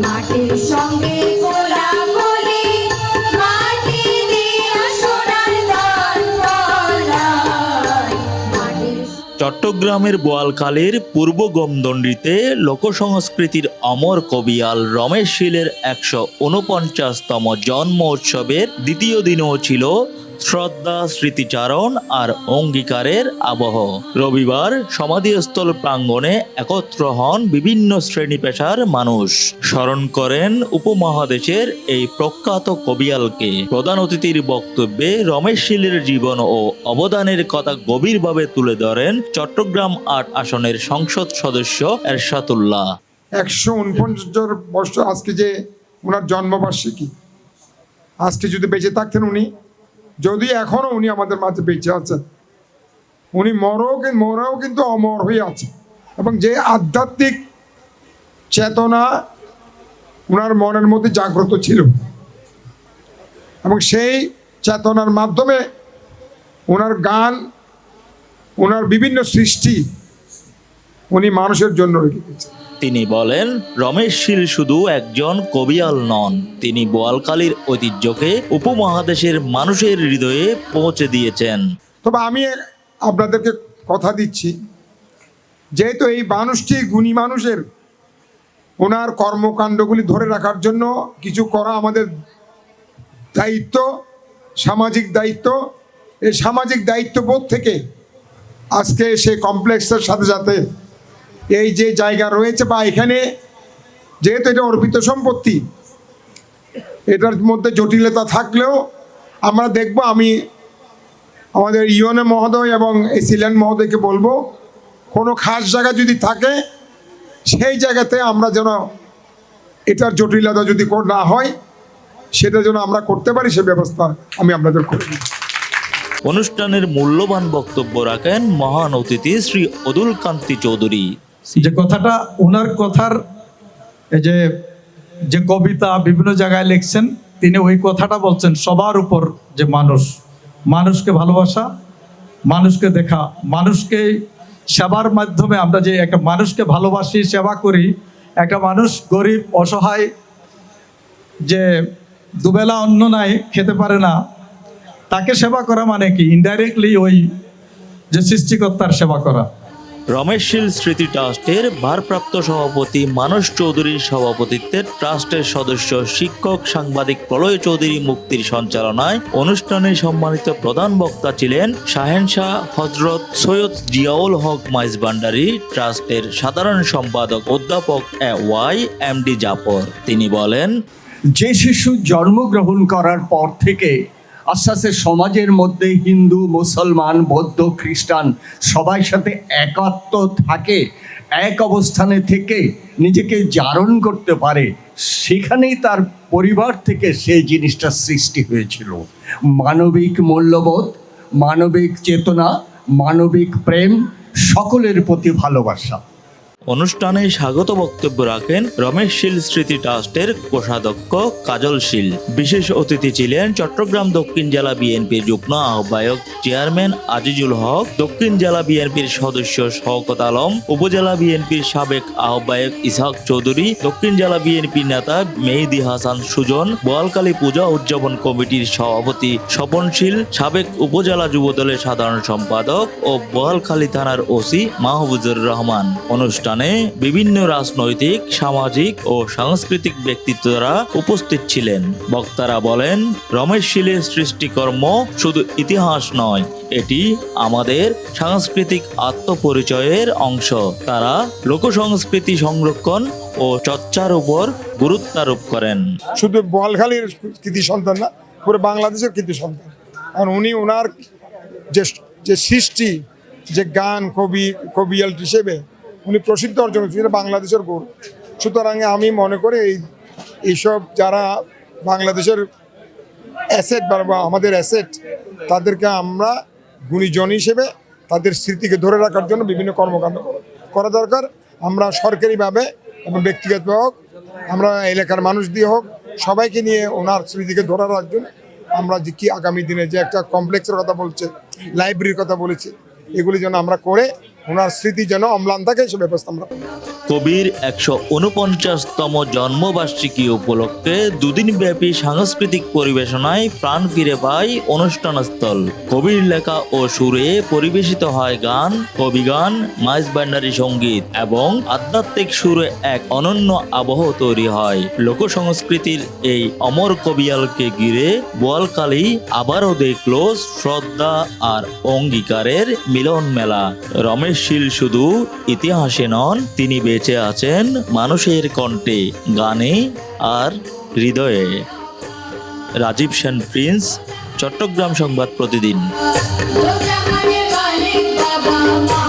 মাটির সঙ্গে কোলাকুলি, মাটি দিয়া সোনার দান ফলায়। চট্টগ্রামের বোয়ালখালীর পূর্ব গোমদণ্ডিতে লোকসংস্কৃতির অমর কবিয়াল রমেশ শীলের ১৪৯তম জন্ম উৎসবের দ্বিতীয় দিনও ছিল শ্রদ্ধা, স্মৃতিচারণ আর অঙ্গীকারের আবহ। রবিবার সমাধিস্থল প্রাঙ্গণে একত্র হন বিভিন্ন শ্রেণী পেশার মানুষ, স্মরণ করেন উপমহাদেশের এই প্রখ্যাত কবিয়ালকে। প্রধান অতিথির বক্তব্যে রমেশ শীলের জীবন ও অবদানের কথা গভীরভাবে তুলে ধরেন চট্টগ্রাম ৮ আসনের সংসদ সদস্য এরশাদুল্লাহ। ১৪৯ বছর আজকে যে ওনার জন্মবার্ষিকী, আজকে যদি বেঁচে থাকতেন উনি, যদি এখনো উনি আমাদের মাঝে বেঁচে আছেন, উনি মরেও কিন্তু অমর হয়ে আছে। এবং যে আধ্যাত্মিক চেতনা ওনার মনের মধ্যে জাগ্রত ছিল, এবং সেই চেতনার মাধ্যমে ওনার গান, ওনার বিভিন্ন সৃষ্টি উনি মানুষের জন্য রেখে গেছেন। তিনি বলেন, রমেশ শীল শুধু একজন কবিয়াল নন, তিনি বোয়ালখালীর ঐতিহ্যকে উপমহাদেশের মানুষের হৃদয়ে পৌঁছে দিয়েছেন। তবে আমি আপনাদেরকে কথা দিচ্ছি, যেহেতু এই মানুষটি গুণী মানুষের, ওনার কর্মকাণ্ডগুলি ধরে রাখার জন্য কিছু করা আমাদের দায়িত্ব, সামাজিক দায়িত্ব। এই সামাজিক দায়িত্ববোধ থেকে আজকে সে কমপ্লেক্সের সাথে সাথে এই যে জায়গা রয়েছে, বা এখানে যেহেতু এটা অর্পিত সম্পত্তি, এটার মধ্যে জটিলতা থাকলেও আমরা দেখব, আমি আমাদের ইউএনএ মহোদয় এবং এসিল্যান্ড মহোদয়কে বলবো, কোনো খাস জায়গা যদি থাকে সেই জায়গাতে আমরা যেন এটার জটিলতা যদি না হয়, সেটা যেন আমরা করতে পারি, সে ব্যবস্থা আমি আপনাদের করে দিই। অনুষ্ঠানের মূল্যবান বক্তব্য রাখেন মহান অতিথি শ্রী অদুল কান্তি চৌধুরী। যে কথাটা ওনার কথার, এই যে কবিতা বিভিন্ন জায়গায় লিখছেন, তিনি ওই কথাটা বলছেন, সবার উপর যে মানুষকে ভালোবাসা, মানুষকে দেখা, মানুষকে সেবার মাধ্যমে আমরা যে একটা মানুষকে ভালোবাসি, সেবা করি, একটা মানুষ গরিব অসহায়, যে দুবেলা অন্ন নাই, খেতে পারে না, তাকে সেবা করা মানে কি ইনডাইরেক্টলি ওই যে সৃষ্টিকর্তার সেবা করা। রমেশ শীল স্মৃতি ট্রাস্টের ভারপ্রাপ্ত সভাপতি মানস চৌধুরীর সভাপতিত্বে ট্রাস্টের সদস্য, শিক্ষক, সাংবাদিক প্রলয় চৌধুরী মুক্তির সঞ্চালনায় অনুষ্ঠানে সম্মানিত প্রধান বক্তা ছিলেন শাহেনশাহ হযরত সৈয়দ জিয়াউল হক মাইজভান্ডারী, ট্রাস্টের সাধারণ সম্পাদক অধ্যাপক এ.ওয়াই.এম.ডি. জাফর। তিনি বলেন, যে শিশু জন্মগ্রহণ করার পর থেকে আস্তে আস্তে সমাজের মধ্যে হিন্দু, মুসলমান, বৌদ্ধ, খ্রিস্টান সবার সাথে একাত্ম থাকে, এক অবস্থানে থেকে নিজেকে জারণ করতে পারে, সেখানেই তার পরিবার থেকে সেই জিনিসটা সৃষ্টি হয়েছিল। মানবিক মূল্যবোধ, মানবিক চেতনা, মানবিক প্রেম, সকলের প্রতি ভালোবাসা। অনুষ্ঠানে স্বাগত বক্তব্য রাখেন রমেশ শীল স্মৃতি ট্রাস্টের কোষাধ্যক্ষ কাজল শীল। বিশেষ অতিথি ছিলেন চট্টগ্রাম দক্ষিণ জেলা বিএনপির যুগ্ম আহ্বায়ক চেয়ারম্যান আজিজুল হক, দক্ষিণ জেলা বিএনপির সদস্য শওকত আলম, উপজেলা বিএনপির সাবেক আহ্বায়ক ইসহাক চৌধুরী, দক্ষিণ জেলা বিএনপির নেতা মেহেদী হাসান সুজন, বোয়ালখালী পূজা উদযাপন কমিটির সভাপতি স্বপন শীল, সাবেক উপজেলা যুবদলের সাধারণ সম্পাদক ও বোয়ালখালী থানার ওসি মাহবুজুর রহমান। অনুষ্ঠানে বিভিন্ন রাজনৈতিক, সামাজিক ও সাংস্কৃতিক ব্যক্তিত্বরা উপস্থিত ছিলেন। বক্তারা বলেন, রমেশ শীলের সৃষ্টিকর্ম শুধু ইতিহাস নয়, এটি আমাদের সাংস্কৃতিক আত্মপরিচয়ের অংশ। তারা লোকসংস্কৃতি সংরক্ষণ ও চর্চার উপর গুরুত্ব আরোপ করেন। শুধু বোয়ালখালীর কৃতি সন্তান না, পুরো বাংলাদেশের কৃতি সন্তান। আর উনি ওনার যে সৃষ্টি, যে গান, কবিয়াল হিসেবে উনি প্রসিদ্ধ অর্জন করেছেন, বাংলাদেশের গৌরব। সুতরাং আমি মনে করি এইসব যারা বাংলাদেশের অ্যাসেট বা আমাদের অ্যাসেট, তাদেরকে আমরা গুণীজন হিসেবে তাদের স্মৃতিকে ধরে রাখার জন্য বিভিন্ন কর্মকাণ্ড করা দরকার। আমরা সরকারিভাবে এবং ব্যক্তিগতভাবে হোক, আমরা এলাকার মানুষ দিয়ে হোক, সবাইকে নিয়ে ওনার স্মৃতিকে ধরে রাখার জন্য আমরা যে কি আগামী দিনে যে একটা কমপ্লেক্সের কথা বলছে, লাইব্রেরির কথা বলেছে, এগুলি যেন আমরা করে ওনার স্মৃতি যেন অম্লান থাকে সে ব্যবস্থা আমরা করি। কবির 149তম জন্মবার্ষিকী উপলক্ষে দুদিন ব্যাপী সাংস্কৃতিক পরিবেশনায় প্রাণ ফিরে পায় অনুষ্ঠানস্থল। কবির লেখা ও সুরে পরিবেশিত হয় গান, কবিগান, মাইজ ভান্ডারী সঙ্গীত এবং আধ্যাত্মিক সুরে এক অনন্য আবহ তৈরি হয়। লোক সংস্কৃতির এই অমর কবিয়ালকে ঘিরে বোয়ালখালী আবারও দেখল শ্রদ্ধা আর অঙ্গীকারের মিলন মেলা। রমেশ শীল শুধু ইতিহাসে নন, তিনি বেঁচে আছেন মানুষের কণ্ঠে, গানে আর হৃদয়ে। রাজীব সেন প্রিন্স, চট্টগ্রাম সংবাদ প্রতিদিন। দোজাহানের মালিক বাবা মা